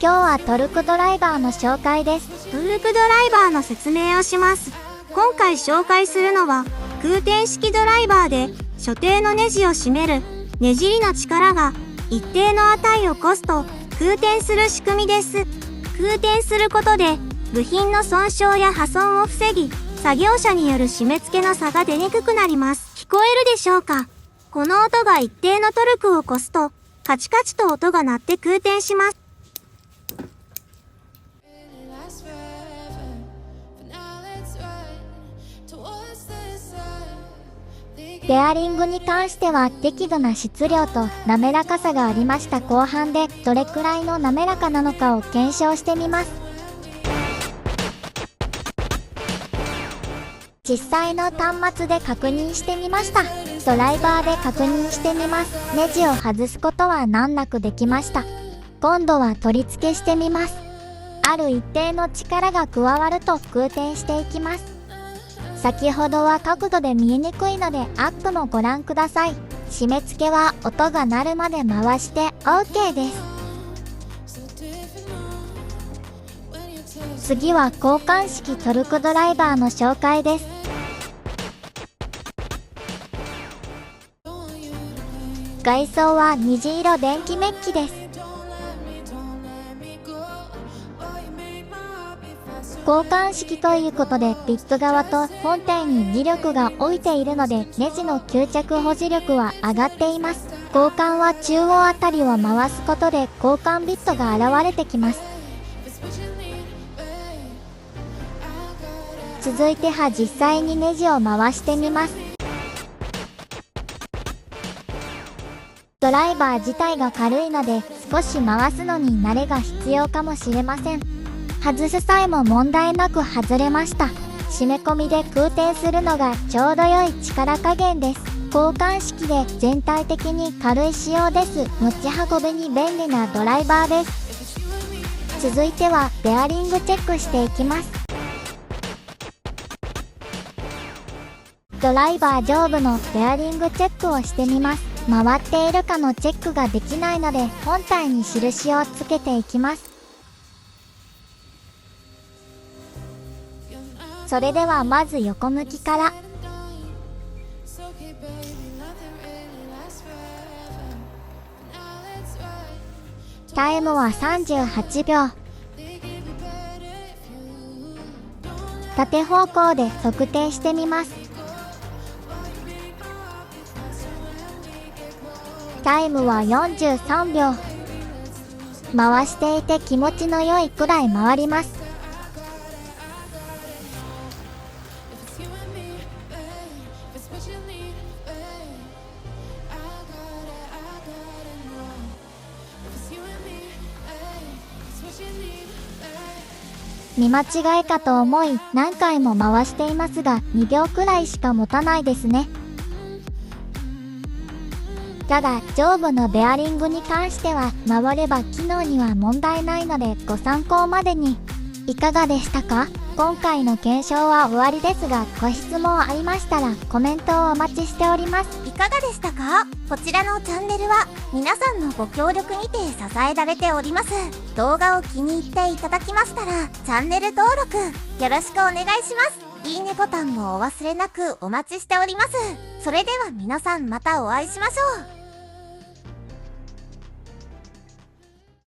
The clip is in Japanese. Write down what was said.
今日はトルクドライバーの紹介です。トルクドライバーの説明をします。今回紹介するのは空転式ドライバーで所定のネジを締めるねじりの力が一定の値を起こすと空転する仕組みです。空転することで部品の損傷や破損を防ぎ、作業者による締め付けの差が出にくくなります。聞こえるでしょうか？この音が一定のトルクを起こすとカチカチと音が鳴って空転します。ベアリングに関しては適度な質量と滑らかさがありました。後半でどれくらいの滑らかなのかを検証してみます。実際の端末で確認してみました。ドライバーで確認してみます。ネジを外すことは難なくできました。今度は取り付けしてみます。ある一定の力が加わると空転していきます。先ほどは角度で見えにくいのでアップもご覧ください。締め付けは音が鳴るまで回して OK です。次は交換式トルクドライバーの紹介です。外装は虹色電気メッキです。交換式ということでビット側と本体に磁力が置いているのでネジの吸着保持力は上がっています。交換は中央あたりを回すことで交換ビットが現れてきます。続いて実際にネジを回してみます。ドライバー自体が軽いので少し回すのに慣れが必要かもしれません。外す際も問題なく外れました。締め込みで空転するのがちょうど良い力加減です。交換式で全体的に軽い仕様です。持ち運びに便利なドライバーです。続いてはベアリングチェックしていきます。ドライバー上部のベアリングチェックをしてみます。回っているかのチェックができないので本体に印をつけていきます。それではまず横向きから。タイムは38秒。縦方向で測定してみます。タイムは43秒。回していて気持ちの良いくらい回ります。見間違いかと思い何回も回していますが2秒くらいしか持たないですね。ただ上部のベアリングに関しては回れば機能には問題ないのでご参考までに。いかがでしたか？今回の検証は終わりですがご質問ありましたらコメントをお待ちしております。いかがでしたか？こちらのチャンネルは皆さんのご協力にて支えられております。動画を気に入っていただきましたらチャンネル登録よろしくお願いします。いいねボタンもお忘れなくお待ちしております。それでは皆さんまたお会いしましょう。